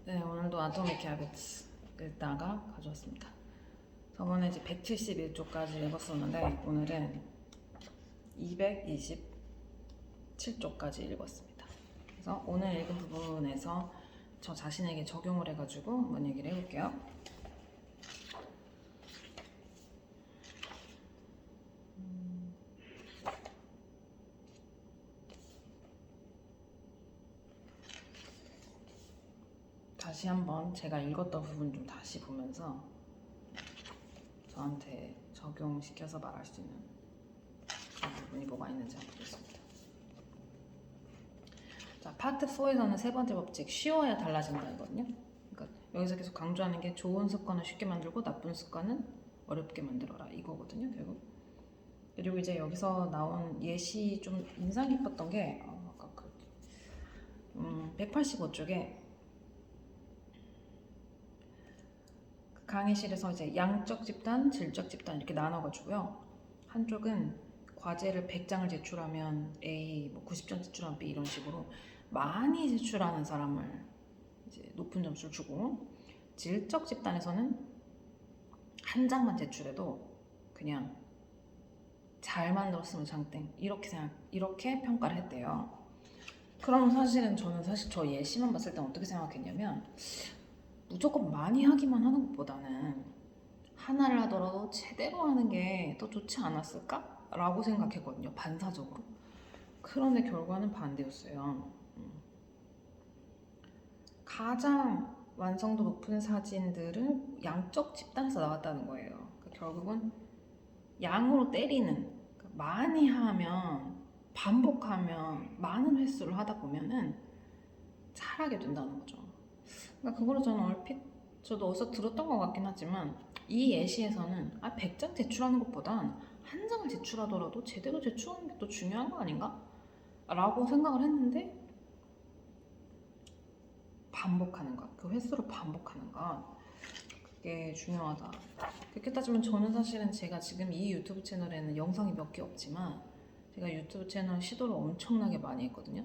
네, 오늘도 아토믹 해비츠 읽다가 가져왔습니다. 저번에 이제 171쪽까지 읽었었는데 오늘은 227쪽까지 읽었습니다. 그래서 오늘 읽은 부분에서 저 자신에게 적용을 해가지고 한번 얘기를 해볼게요. 다시 한번 제가 읽었던 부분 좀 다시 보면서 저한테 적용시켜서 말할 수 있는 그런 부분이 뭐가 있는지 한번 보겠습니다. 자, 파트 4에서는 세 번째 법칙, 쉬워야 달라진다거든요. 그러니까 여기서 계속 강조하는 게 좋은 습관을 쉽게 만들고 나쁜 습관은 어렵게 만들어라 이거거든요, 결국. 그리고 이제 여기서 나온 예시 좀 인상 깊었던 게 아까 185쪽에 강의실에서 이제 양적 집단, 질적 집단 이렇게 나눠가지고요. 한쪽은 과제를 100장을 제출하면 A, 뭐 90점 제출하면 B 이런 식으로 많이 제출하는 사람을 이제 높은 점수를 주고, 질적 집단에서는 한 장만 제출해도 그냥 잘 만들었으면 장땡 이렇게 평가를 했대요. 그럼 사실은 저는 저 예시만 봤을 때 어떻게 생각했냐면 무조건 많이 하기만 하는 것보다는 하나를 하더라도 제대로 하는 게 더 좋지 않았을까? 라고 생각했거든요, 반사적으로. 그런데 결과는 반대였어요. 가장 완성도 높은 사진들은 양적 집단에서 나왔다는 거예요. 그러니까 결국은 양으로 때리는, 그러니까 많이 하면, 반복하면, 많은 횟수를 하다 보면은 잘하게 된다는 거죠. 그러니까 그거를 저는 얼핏 저도 어디서 들었던 것 같긴 하지만 이 예시에서는 100장 제출하는 것보단 한 장을 제출하더라도 제대로 제출하는 게 더 중요한 거 아닌가? 라고 생각을 했는데, 반복하는 것, 그 횟수를 반복하는 것, 그게 중요하다. 그렇게 따지면 저는 사실은 제가 지금 이 유튜브 채널에는 영상이 몇 개 없지만 제가 유튜브 채널 시도를 엄청나게 많이 했거든요.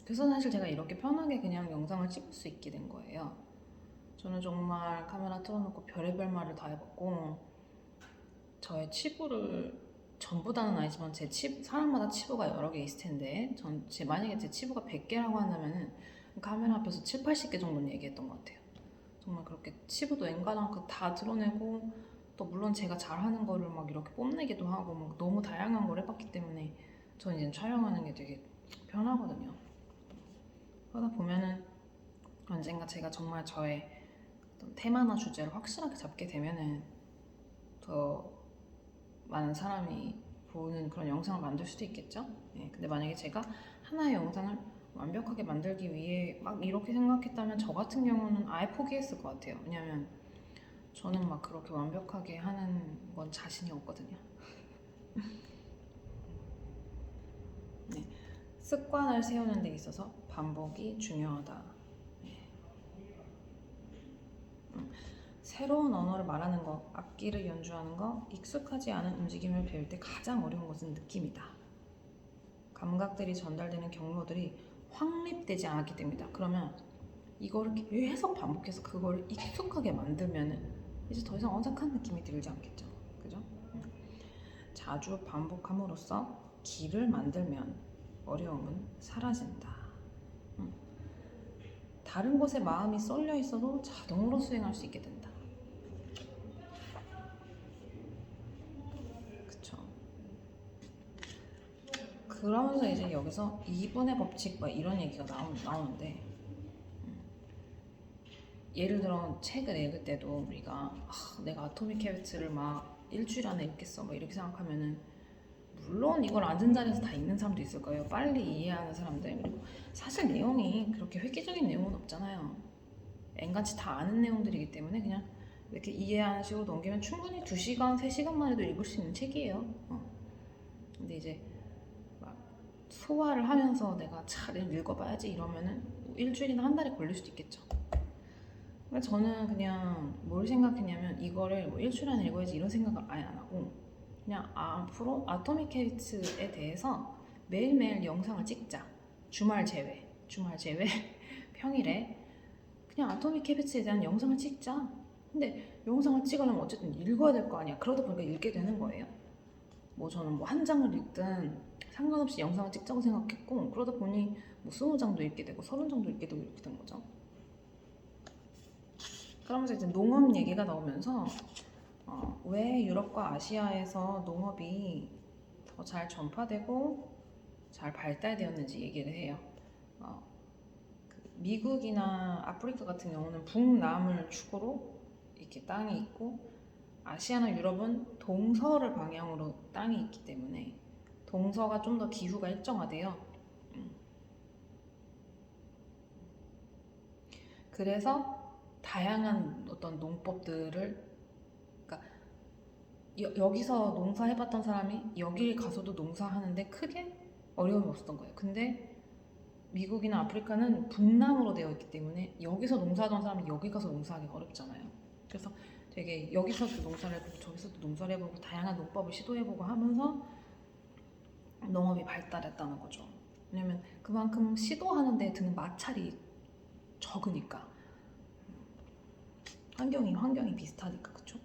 그래서 사실 제가 이렇게 편하게 그냥 영상을 찍을 수 있게 된 거예요. 저는 정말 카메라 틀어놓고 별의별 말을 다 해봤고, 저의 치부를 전부 다는 아니지만 사람마다 치부가 여러 개 있을 텐데 만약에 제 치부가 100개라고 한다면은 카메라 앞에서 7, 80개 정도는 얘기했던 것 같아요. 정말 그렇게 치부도 엔간한큼 다 드러내고, 또 물론 제가 잘하는 거를 막 이렇게 뽐내기도 하고 막 너무 다양한 걸 해봤기 때문에 저는 이제 촬영하는 게 되게 편하거든요. 그러다 보면은 언젠가 제가 정말 저의 어떤 테마나 주제를 확실하게 잡게 되면은 더 많은 사람이 보는 그런 영상을 만들 수도 있겠죠? 네, 근데 만약에 제가 하나의 영상을 완벽하게 만들기 위해 막 이렇게 생각했다면 저 같은 경우는 아예 포기했을 것 같아요. 왜냐면 저는 막 그렇게 완벽하게 하는 건 자신이 없거든요. 네, 습관을 세우는 데 있어서 반복이 중요하다. 네. 새로운 언어를 말하는 것, 악기를 연주하는 것, 익숙하지 않은 움직임을 배울 때 가장 어려운 것은 느낌이다. 감각들이 전달되는 경로들이 확립되지 않았기 때문이다. 그러면 이거를 계속 반복해서 그걸 익숙하게 만들면은 이제 더 이상 어색한 느낌이 들지 않겠죠. 그죠? 자주 반복함으로써 길을 만들면 어려움은 사라진다. 다른 곳에 마음이 쏠려 있어도 자동으로 수행할 수 있게 된다. 그쵸? 그러면서 이제 여기서 2분의 법칙 뭐 이런 얘기가 나오는데, 예를 들어 책을 읽을 때도 우리가 내가 아토믹 해비츠를 막 일주일 안에 읽겠어 막 이렇게 생각하면은, 물론 이걸 앉은 자리에서 다 읽는 사람도 있을 거예요. 빨리 이해하는 사람들. 그리고 사실 내용이 그렇게 획기적인 내용은 없잖아요. 앵간치 다 아는 내용들이기 때문에 그냥 이렇게 이해하는 식으로 넘기면 충분히 2시간, 3시간만 해도 읽을 수 있는 책이에요. 근데 이제 막 소화를 하면서 내가 잘 읽어봐야지 이러면은 일주일이나 한 달이 걸릴 수도 있겠죠. 그러니까 저는 그냥 뭘 생각했냐면 이거를 뭐 일주일 안에 읽어야지 이런 생각을 아예 안 하고, 그냥 앞으로 아토믹 헤비츠에 대해서 매일매일 영상을 찍자. 주말 제외 평일에 그냥 아토믹 헤비츠에 대한 영상을 찍자. 근데 영상을 찍으려면 어쨌든 읽어야 될 거 아니야. 그러다 보니까 읽게 되는 거예요. 뭐 저는 뭐 한 장을 읽든 상관없이 영상을 찍자고 생각했고, 그러다 보니 뭐 20장도 읽게 되고 30장도 읽게 되고 이렇게 된 거죠. 그러면서 이제 농업 얘기가 나오면서 왜 유럽과 아시아에서 농업이 더 잘 전파되고 잘 발달되었는지 얘기를 해요. 미국이나 아프리카 같은 경우는 북남을 축으로 이렇게 땅이 있고, 아시아나 유럽은 동서를 방향으로 땅이 있기 때문에 동서가 좀 더 기후가 일정하대요. 그래서 다양한 어떤 농법들을, 그러니까 여기서 농사해봤던 사람이 여길 가서도 농사하는데 크게 어려움이 없었던 거예요. 근데 미국이나 아프리카는 북남으로 되어 있기 때문에 여기서 농사하던 사람이 여기 가서 농사하기가 어렵잖아요. 그래서 되게 여기서도 농사를 해보고 저기서도 농사를 해보고 다양한 농법을 시도해보고 하면서 농업이 발달했다는 거죠. 왜냐면 그만큼 시도하는 데 드는 마찰이 적으니까. 환경이 비슷하니까. 그쵸?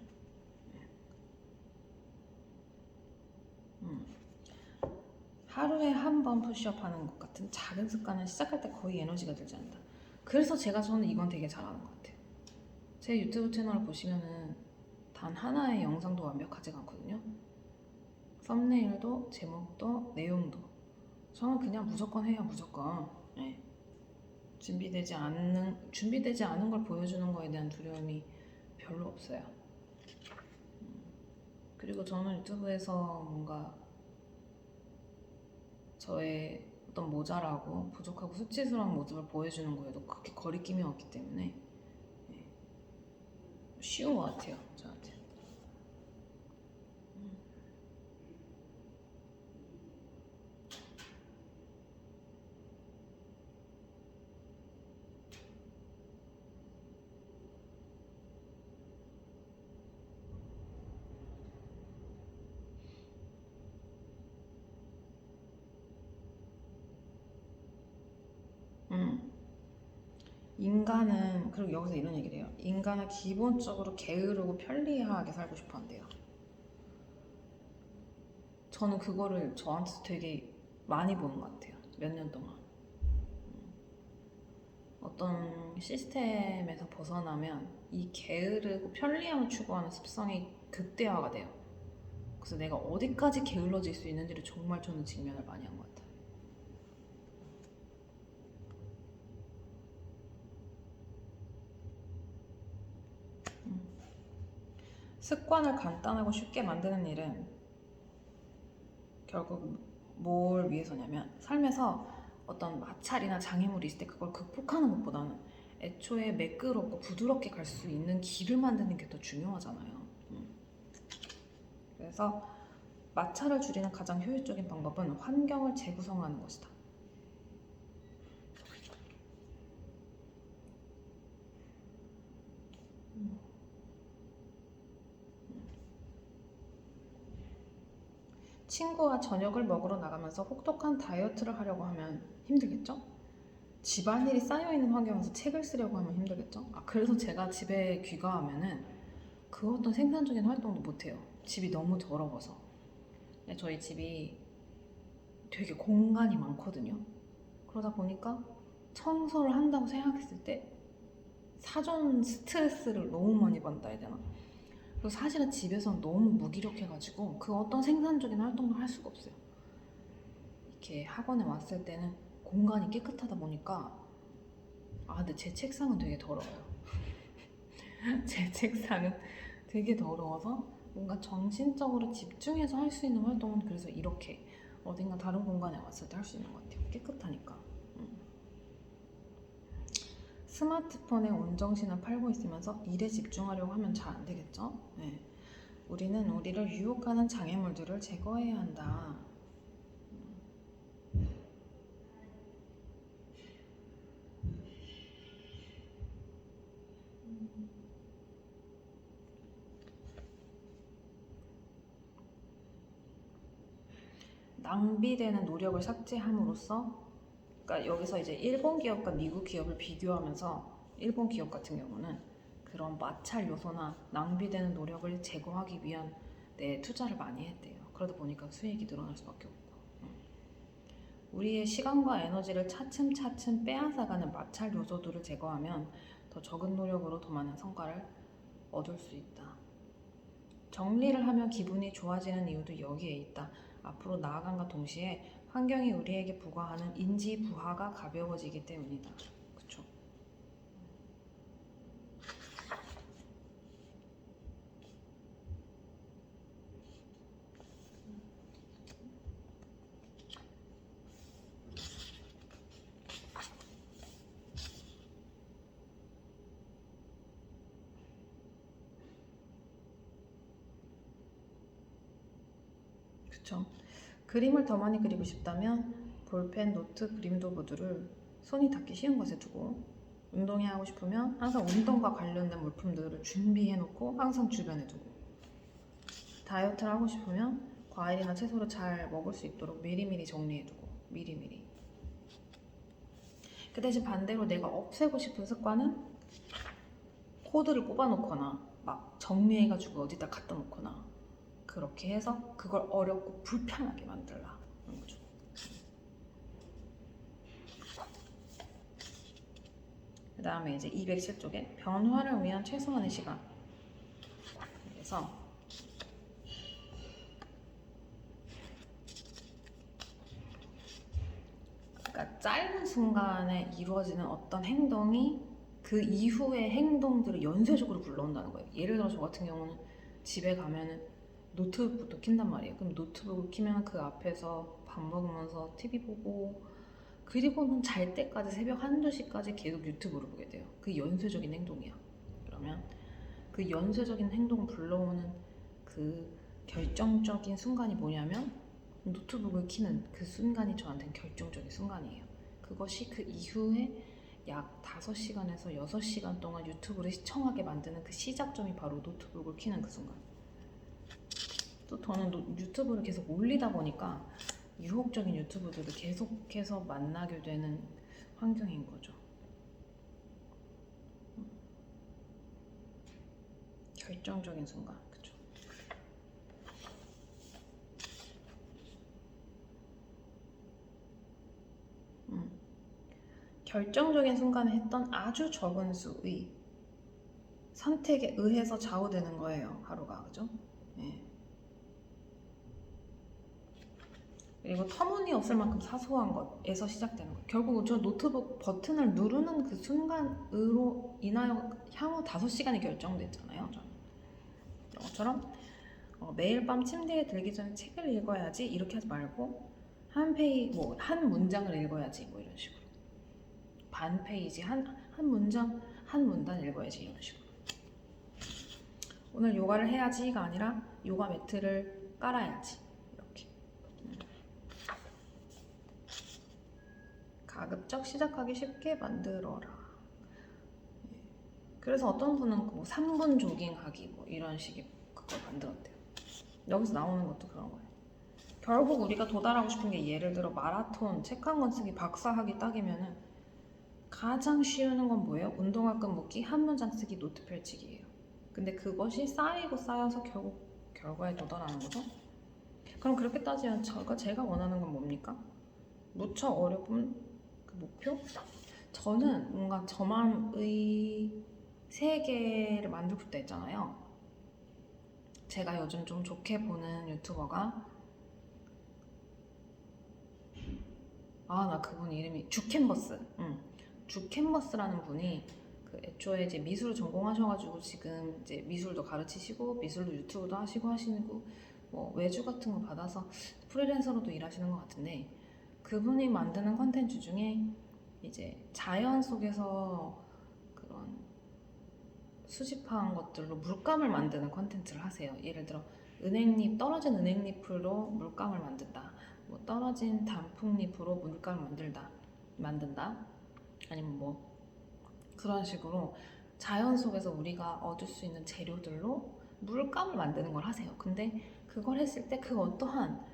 하루에 한 번 푸시업 하는 것 같은 작은 습관은 시작할 때 거의 에너지가 들지 않는다. 그래서 저는 이건 되게 잘하는 것 같아요. 제 유튜브 채널을 보시면은 단 하나의 영상도 완벽하지가 않거든요. 썸네일도 제목도 내용도 저는 그냥 무조건 해요. 무조건. 네. 준비되지 않은 걸 보여주는 거에 대한 두려움이 별로 없어요. 그리고 저는 유튜브에서 뭔가 저의 어떤 모자라고 부족하고 수치스러운 모습을 보여주는 거에도 그렇게 거리낌이 없기 때문에 쉬운 것 같아요, 저한테. 인간은, 그리고 여기서 이런 얘기를 해요. 인간은 기본적으로 게으르고 편리하게 살고 싶어 한대요. 저는 그거를 저한테 되게 많이 보는 것 같아요. 몇 년 동안. 어떤 시스템에서 벗어나면 이 게으르고 편리함을 추구하는 습성이 극대화가 돼요. 그래서 내가 어디까지 게을러질 수 있는지를 정말 저는 직면을 많이 한 것 같아요. 습관을 간단하고 쉽게 만드는 일은 결국 뭘 위해서냐면, 삶에서 어떤 마찰이나 장애물이 있을 때 그걸 극복하는 것보다는 애초에 매끄럽고 부드럽게 갈 수 있는 길을 만드는 게 더 중요하잖아요. 그래서 마찰을 줄이는 가장 효율적인 방법은 환경을 재구성하는 것이다. 친구와 저녁을 먹으러 나가면서 혹독한 다이어트를 하려고 하면 힘들겠죠? 집안일이 쌓여있는 환경에서 책을 쓰려고 하면 힘들겠죠? 그래서 제가 집에 귀가하면은 그 어떤 생산적인 활동도 못해요. 집이 너무 더러워서. 저희 집이 되게 공간이 많거든요. 그러다 보니까 청소를 한다고 생각했을 때 사전 스트레스를 너무 많이 받는다 해야 되나? 그리고 사실은 집에서는 너무 무기력해가지고 그 어떤 생산적인 활동도 할 수가 없어요. 이렇게 학원에 왔을 때는 공간이 깨끗하다 보니까 근데 제 책상은 되게 더러워요. 제 책상은 되게 더러워서 뭔가 정신적으로 집중해서 할 수 있는 활동은 그래서 이렇게 어딘가 다른 공간에 왔을 때 할 수 있는 것 같아요. 깨끗하니까. 스마트폰에 온 정신을 팔고 있으면서 일에 집중하려고 하면 잘 안 되겠죠? 네. 우리는 우리를 유혹하는 장애물들을 제거해야 한다. 낭비되는 노력을 삭제함으로써, 그러니까 여기서 이제 일본 기업과 미국 기업을 비교하면서 일본 기업 같은 경우는 그런 마찰 요소나 낭비되는 노력을 제거하기 위한 투자를 많이 했대요. 그러다 보니까 수익이 늘어날 수밖에 없고, 우리의 시간과 에너지를 차츰차츰 빼앗아가는 마찰 요소들을 제거하면 더 적은 노력으로 더 많은 성과를 얻을 수 있다. 정리를 하면 기분이 좋아지는 이유도 여기에 있다. 앞으로 나아감과 동시에 환경이 우리에게 부과하는 인지 부하가 가벼워지기 때문이다. 그쵸? 그쵸? 그림을 더 많이 그리고 싶다면 볼펜, 노트, 그림도 모두를 손이 닿기 쉬운 곳에 두고, 운동이 하고 싶으면 항상 운동과 관련된 물품들을 준비해 놓고 항상 주변에 두고, 다이어트를 하고 싶으면 과일이나 채소를 잘 먹을 수 있도록 미리미리 정리해 두고, 미리미리. 그 대신 반대로 내가 없애고 싶은 습관은 코드를 뽑아 놓거나 막 정리해가지고 어디다 갖다 놓거나, 그렇게 해서 그걸 어렵고 불편하게 만들라 그런 거죠. 그 다음에 이제 207쪽에 변화를 위한 최소한의 시간. 그래서 그러니까 짧은 순간에 이루어지는 어떤 행동이 그 이후의 행동들을 연쇄적으로 불러온다는 거예요. 예를 들어 저 같은 경우는 집에 가면은 노트북부터 킨단 말이에요. 그럼 노트북을 키면 그 앞에서 밥 먹으면서 TV 보고, 그리고는 잘 때까지 새벽 1, 2시까지 계속 유튜브를 보게 돼요. 그 연쇄적인 행동이야. 그러면 그 연쇄적인 행동을 불러오는 그 결정적인 순간이 뭐냐면 노트북을 키는 그 순간이 저한테는 결정적인 순간이에요. 그것이 그 이후에 약 5시간에서 6시간 동안 유튜브를 시청하게 만드는 그 시작점이 바로 노트북을 키는 그 순간. 또 저는 유튜브를 계속 올리다 보니까 유혹적인 유튜브들을 계속해서 만나게 되는 환경인 거죠. 결정적인 순간, 그쵸? 결정적인 순간에 했던 아주 적은 수의 선택에 의해서 좌우되는 거예요, 하루가. 그죠? 예. 그리고 터무니없을 만큼 사소한 것에서 시작되는 거. 결국 저 노트북 버튼을 누르는 그 순간으로 인하여 향후 5시간이 결정됐잖아요. 그런 것처럼 매일 밤 침대에 들기 전에 책을 읽어야지 이렇게 하지 말고 한 문장을 읽어야지 뭐 이런 식으로, 반 페이지 한 문장 한 문단 읽어야지 이런 식으로. 오늘 요가를 해야지가 아니라 요가 매트를 깔아야지 이렇게. 가급적 시작하기 쉽게 만들어라. 그래서 어떤 분은 뭐 3분 조깅하기 뭐 이런 식의 그걸 만들었대요. 여기서 나오는 것도 그런 거예요. 결국 우리가 도달하고 싶은 게, 예를 들어 마라톤 책 한 권 쓰기 박사학위 딱이면은 가장 쉬운 건 뭐예요? 운동화 끈 묶기, 한 문장 쓰기, 노트 펼치기예요. 근데 그것이 쌓이고 쌓여서 결국 결과에 도달하는 거죠. 그럼 그렇게 따지면 제가 원하는 건 뭡니까? 무척 어려운 그 목표? 저는 뭔가 저만의 세계를 만들고 싶다 했잖아요. 제가 요즘 좀 좋게 보는 유튜버가, 나 그분 이름이 주캔버스. 주캔버스라는 분이 그 애초에 이제 미술을 전공하셔가지고 지금 이제 미술도 가르치시고 미술도 유튜브도 하시고 뭐 외주 같은 거 받아서 프리랜서로도 일하시는 것 같은데, 그분이 만드는 컨텐츠 중에 이제 자연 속에서 그런 수집한 것들로 물감을 만드는 컨텐츠를 하세요. 예를 들어 떨어진 은행잎으로 물감을 만든다, 뭐 떨어진 단풍잎으로 물감을 만든다, 아니면 뭐 그런 식으로 자연 속에서 우리가 얻을 수 있는 재료들로 물감을 만드는 걸 하세요. 근데 그걸 했을 때 그 어떠한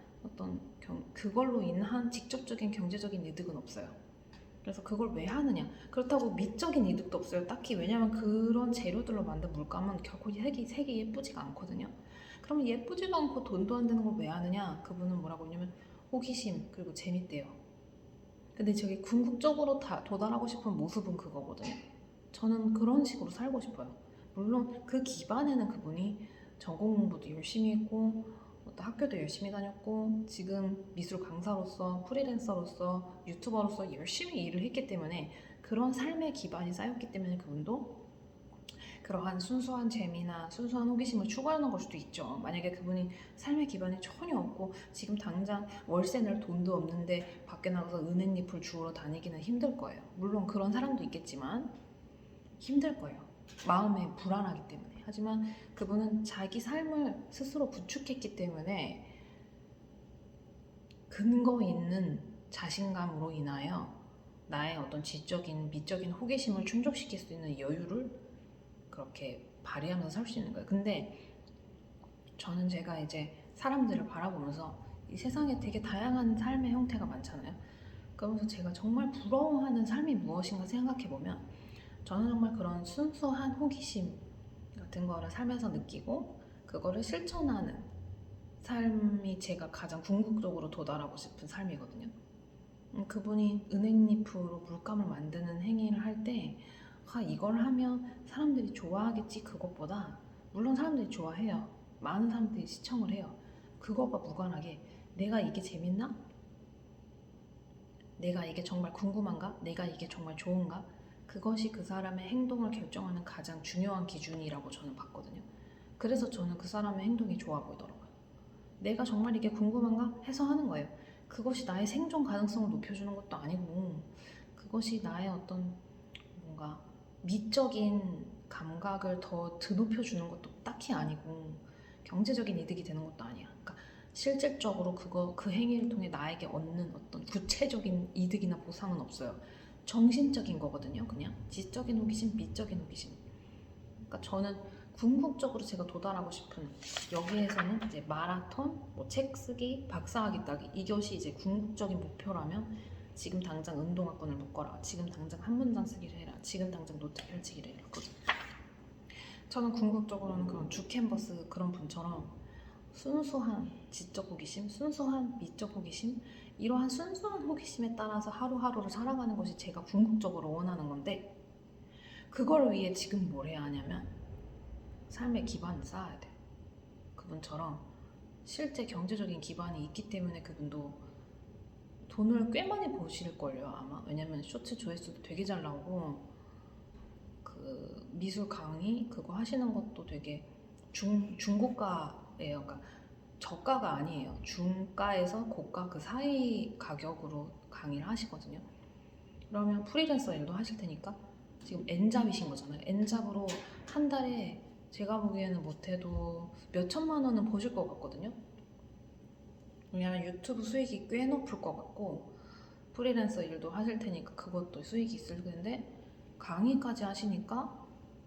그걸로 인한 직접적인 경제적인 이득은 없어요. 그래서 그걸 왜 하느냐? 그렇다고 미적인 이득도 없어요. 딱히. 왜냐면 그런 재료들로 만든 물감은 결코 색이 예쁘지가 않거든요. 그러면 예쁘지도 않고 돈도 안 되는 걸 왜 하느냐? 그분은 뭐라고 했냐면 호기심 그리고 재밌대요. 근데 저기 궁극적으로 다 도달하고 싶은 모습은 그거거든요. 저는 그런 식으로 살고 싶어요. 물론 그 기반에는 그분이 전공 공부도 열심히 했고 또 학교도 열심히 다녔고 지금 미술 강사로서 프리랜서로서 유튜버로서 열심히 일을 했기 때문에 그런 삶의 기반이 쌓였기 때문에 그분도 그러한 순수한 재미나 순수한 호기심을 추구하는 걸 수도 있죠. 만약에 그분이 삶의 기반이 전혀 없고 지금 당장 월세 낼 돈도 없는데 밖에 나가서 은행잎을 주우러 다니기는 힘들 거예요. 물론 그런 사람도 있겠지만 힘들 거예요. 마음에 불안하기 때문에. 하지만 그분은 자기 삶을 스스로 구축했기 때문에 근거 있는 자신감으로 인하여 나의 어떤 지적인 미적인 호기심을 충족시킬 수 있는 여유를 그렇게 발휘하면서 살 수 있는 거예요. 근데 저는 제가 이제 사람들을 바라보면서 이 세상에 되게 다양한 삶의 형태가 많잖아요. 그러면서 제가 정말 부러워하는 삶이 무엇인가 생각해보면 저는 정말 그런 순수한 호기심 같은 거를 살면서 느끼고 그거를 실천하는 삶이 제가 가장 궁극적으로 도달하고 싶은 삶이거든요. 그분이 은행잎으로 물감을 만드는 행위를 할 때 이걸 하면 사람들이 좋아하겠지 그것보다 물론 사람들이 좋아해요. 많은 사람들이 시청을 해요. 그것과 무관하게 내가 이게 재밌나? 내가 이게 정말 궁금한가? 내가 이게 정말 좋은가? 그것이 그 사람의 행동을 결정하는 가장 중요한 기준이라고 저는 봤거든요. 그래서 저는 그 사람의 행동이 좋아 보이더라고요. 내가 정말 이게 궁금한가 해서 하는 거예요. 그것이 나의 생존 가능성을 높여주는 것도 아니고 그것이 나의 어떤 뭔가 미적인 감각을 더 드높여주는 것도 딱히 아니고 경제적인 이득이 되는 것도 아니야. 그러니까 실질적으로 그 행위를 통해 나에게 얻는 어떤 구체적인 이득이나 보상은 없어요. 정신적인 거거든요. 그냥 지적인 호기심, 미적인 호기심. 그러니까 저는 궁극적으로 제가 도달하고 싶은 여기에서는 이제 마라톤, 뭐 책 쓰기, 박사학위 따기 이것이 이제 궁극적인 목표라면 지금 당장 운동화끈을 묶어라. 지금 당장 한 문장 쓰기를 해라. 지금 당장 노트 펼치기를 해라. 저는 궁극적으로는 그런 주 캔버스 그런 분처럼 순수한 지적 호기심, 순수한 미적 호기심 이러한 순수한 호기심에 따라서 하루하루를 살아가는 것이 제가 궁극적으로 원하는 건데 그걸 위해 지금 뭘 해야 하냐면 삶의 기반을 쌓아야 돼. 그분처럼 실제 경제적인 기반이 있기 때문에 그분도 돈을 꽤 많이 버실걸요 아마. 왜냐면 쇼츠 조회수도 되게 잘 나오고 그 미술 강의 그거 하시는 것도 되게 중고가예요. 그러니까 저가가 아니에요. 중가에서 고가 그 사이 가격으로 강의를 하시거든요. 그러면 프리랜서 일도 하실 테니까 지금 N잡이신 거잖아요. N잡으로 한 달에 제가 보기에는 못해도 몇 천만 원은 버실 것 같거든요. 왜냐면 유튜브 수익이 꽤 높을 것 같고 프리랜서 일도 하실 테니까 그것도 수익이 있을 텐데 강의까지 하시니까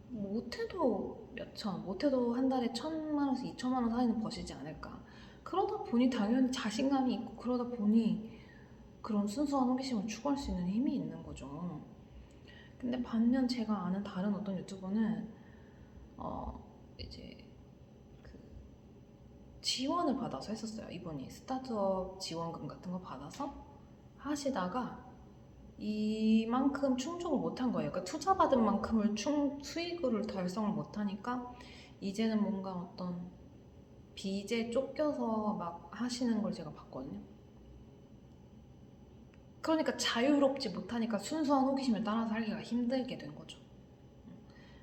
못해도 몇천, 못해도 한 달에 1,000만 원에서 2천만 원 사이는 버시지 않을까. 그러다 보니 당연히 자신감이 있고 그러다 보니 그런 순수한 호기심을 추구할 수 있는 힘이 있는 거죠. 근데 반면 제가 아는 다른 어떤 유튜버는 이제 그 지원을 받아서 했었어요. 이분이 스타트업 지원금 같은 거 받아서 하시다가 이만큼 충족을 못한 거예요. 그러니까 투자받은 만큼을 수익을 달성을 못하니까 이제는 뭔가 어떤 빚에 쫓겨서 막 하시는 걸 제가 봤거든요. 그러니까 자유롭지 못하니까 순수한 호기심에 따라 살기가 힘들게 된 거죠.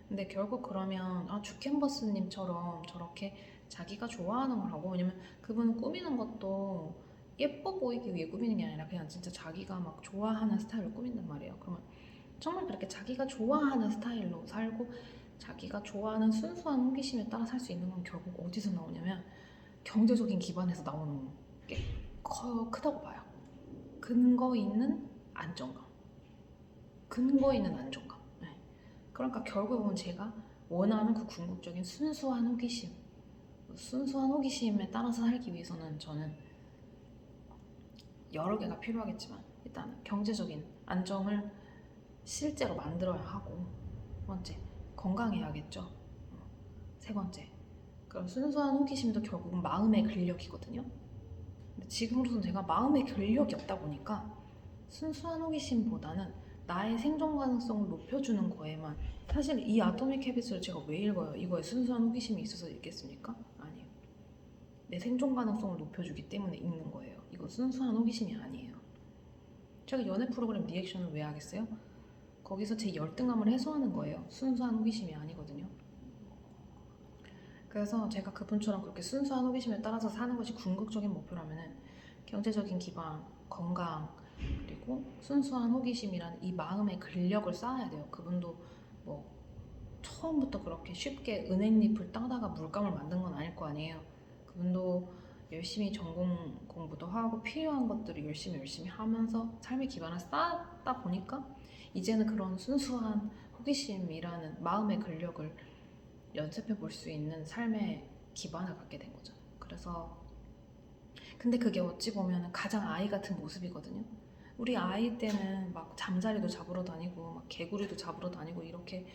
근데 결국 그러면 주캔버스님처럼 저렇게 자기가 좋아하는 걸 하고 왜냐면 그분은 꾸미는 것도 예뻐 보이기 위해 꾸미는 게 아니라 그냥 진짜 자기가 막 좋아하는 스타일로 꾸민단 말이에요. 그러면 정말 그렇게 자기가 좋아하는 스타일로 살고 자기가 좋아하는 순수한 호기심에 따라 살 수 있는 건 결국 어디서 나오냐면 경제적인 기반에서 나오는 게 크다고 봐요. 근거 있는 안정감. 근거 있는 안정감. 네. 그러니까 결국은 제가 원하는 그 궁극적인 순수한 호기심. 순수한 호기심에 따라서 살기 위해서는 저는 여러 개가 필요하겠지만 일단 경제적인 안정을 실제로 만들어야 하고, 두 번째, 건강해야겠죠. 세 번째, 그럼 순수한 호기심도 결국은 마음의 근력이거든요. 근데 지금으로선 제가 마음의 근력이 없다 보니까 순수한 호기심보다는 나의 생존 가능성을 높여주는 거에만, 사실 이 아토믹 헤비츠를 제가 왜 읽어요? 이거에 순수한 호기심이 있어서 읽겠습니까? 아니에요. 내 생존 가능성을 높여주기 때문에 읽는 거예요. 이거 순수한 호기심이 아니에요. 제가 연애 프로그램 리액션을 왜 하겠어요? 거기서 제 열등감을 해소하는 거예요. 순수한 호기심이 아니거든요. 그래서 제가 그분처럼 그렇게 순수한 호기심에 따라서 사는 것이 궁극적인 목표라면은 경제적인 기반, 건강, 그리고 순수한 호기심이란 이 마음의 근력을 쌓아야 돼요. 그분도 뭐 처음부터 그렇게 쉽게 은행잎을 따다가 물감을 만든 건 아닐 거 아니에요. 그분도 열심히 전공 공부도 하고 필요한 것들을 열심히 하면서 삶의 기반을 쌓다 보니까 이제는 그런 순수한 호기심이라는 마음의 근력을 연습해 볼 수 있는 삶의 기반을 갖게 된 거죠. 그래서 근데 그게 어찌 보면 가장 아이 같은 모습이거든요. 우리 아이 때는 막 잠자리도 잡으러 다니고 막 개구리도 잡으러 다니고 이렇게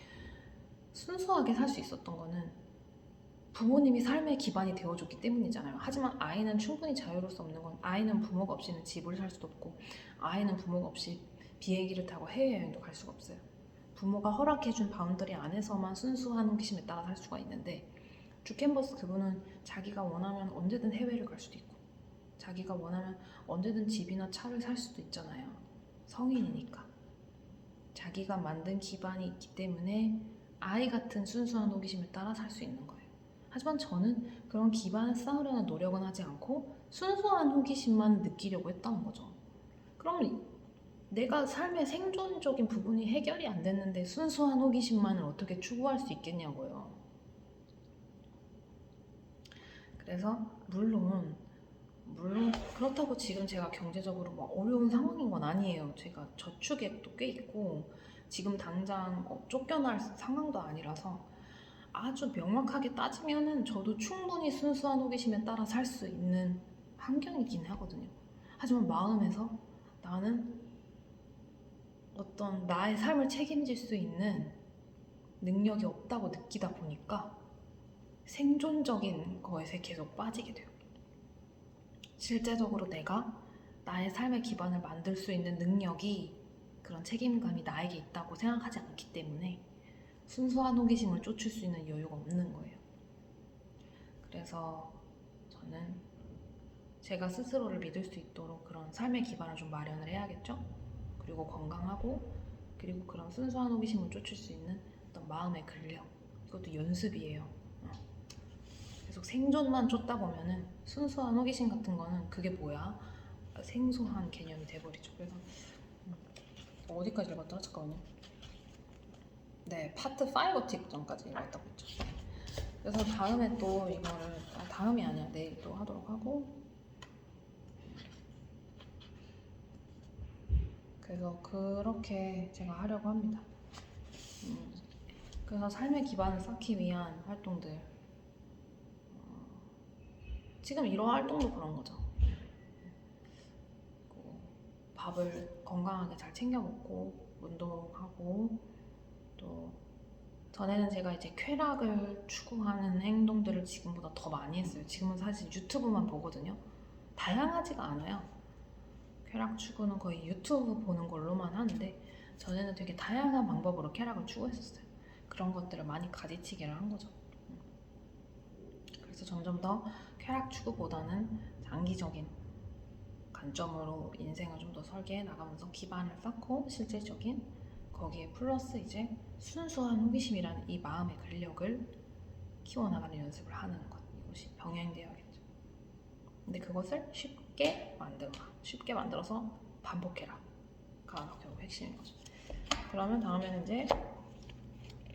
순수하게 살 수 있었던 거는 부모님이 삶의 기반이 되어줬기 때문이잖아요. 하지만 아이는 충분히 자유로울 수 없는 건, 아이는 부모가 없이는 집을 살 수도 없고, 아이는 부모가 없이 비행기를 타고 해외여행도 갈 수가 없어요. 부모가 허락해준 바운더리 안에서만 순수한 호기심에 따라 살 수가 있는데, 주캔버스 그분은 자기가 원하면 언제든 해외를 갈 수도 있고, 자기가 원하면 언제든 집이나 차를 살 수도 있잖아요. 성인이니까. 자기가 만든 기반이 있기 때문에 아이 같은 순수한 호기심에 따라 살 수 있는 거예요. 하지만 저는 그런 기반을 쌓으려는 노력은 하지 않고 순수한 호기심만 느끼려고 했다는 거죠. 그럼 내가 삶의 생존적인 부분이 해결이 안 됐는데 순수한 호기심만을 어떻게 추구할 수 있겠냐고요. 그래서 물론 그렇다고 지금 제가 경제적으로 막 어려운 상황인 건 아니에요. 제가 저축액도 꽤 있고 지금 당장 쫓겨날 상황도 아니라서 아주 명확하게 따지면은 저도 충분히 순수한 호기심에 따라 살 수 있는 환경이긴 하거든요. 하지만 마음에서 나는 어떤 나의 삶을 책임질 수 있는 능력이 없다고 느끼다 보니까 생존적인 것에 계속 빠지게 돼요. 실제적으로 내가 나의 삶의 기반을 만들 수 있는 능력이, 그런 책임감이 나에게 있다고 생각하지 않기 때문에 순수한 호기심을 쫓을 수 있는 여유가 없는 거예요. 그래서 저는 제가 스스로를 믿을 수 있도록 그런 삶의 기반을 좀 마련을 해야겠죠? 그리고 건강하고, 그리고 그런 순수한 호기심을 쫓을 수 있는 어떤 마음의 근력, 이것도 연습이에요. 계속 생존만 쫓다 보면은 순수한 호기심 같은 거는 그게 뭐야? 생소한 개념이 돼버리죠. 그래서 어디까지 읽었더라? 잠깐만요. 네, 파트 5 팁전까지 읽었다고 했죠. 그래서 다음에 또 이거를, 다음이 아니야, 내일 또 하도록 하고, 그래서 그렇게 제가 하려고 합니다. 그래서 삶의 기반을 쌓기 위한 활동들, 지금 이런 활동도 그런 거죠. 밥을 건강하게 잘 챙겨 먹고 운동하고, 또 전에는 제가 이제 쾌락을 추구하는 행동들을 지금보다 더 많이 했어요. 지금은 사실 유튜브만 보거든요. 다양하지가 않아요. 쾌락 추구는 거의 유튜브 보는 걸로만 하는데, 전에는 되게 다양한 방법으로 쾌락을 추구했었어요. 그런 것들을 많이 가지치기를 한 거죠. 그래서 점점 더 쾌락 추구보다는 장기적인 관점으로 인생을 좀 더 설계해 나가면서 기반을 쌓고, 실질적인 거기에 플러스 이제 순수한 호기심이라는 이 마음의 근력을 키워나가는 연습을 하는 것, 이것이 병행되어야겠죠. 근데 그것을 쉽게 만들어서 반복해라가 결국 핵심인 거죠. 그러면 다음에는 이제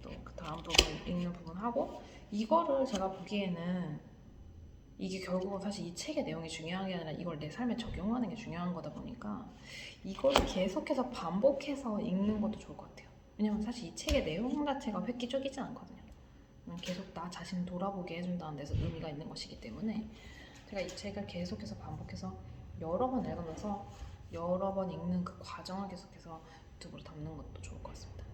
또 그 다음 부분 읽는 부분 하고, 이거를 제가 보기에는 이게 결국은 사실 이 책의 내용이 중요한 게 아니라 이걸 내 삶에 적용하는 게 중요한 거다 보니까 이걸 계속해서 반복해서 읽는 것도 좋을 것 같아요. 왜냐면 사실 이 책의 내용 자체가 획기적이지 않거든요. 계속 나 자신을 돌아보게 해준다는 데서 의미가 있는 것이기 때문에 제가 이 책을 계속해서 반복해서 여러 번 읽으면서 여러 번 읽는 그 과정을 계속해서 유튜브로 담는 것도 좋을 것 같습니다.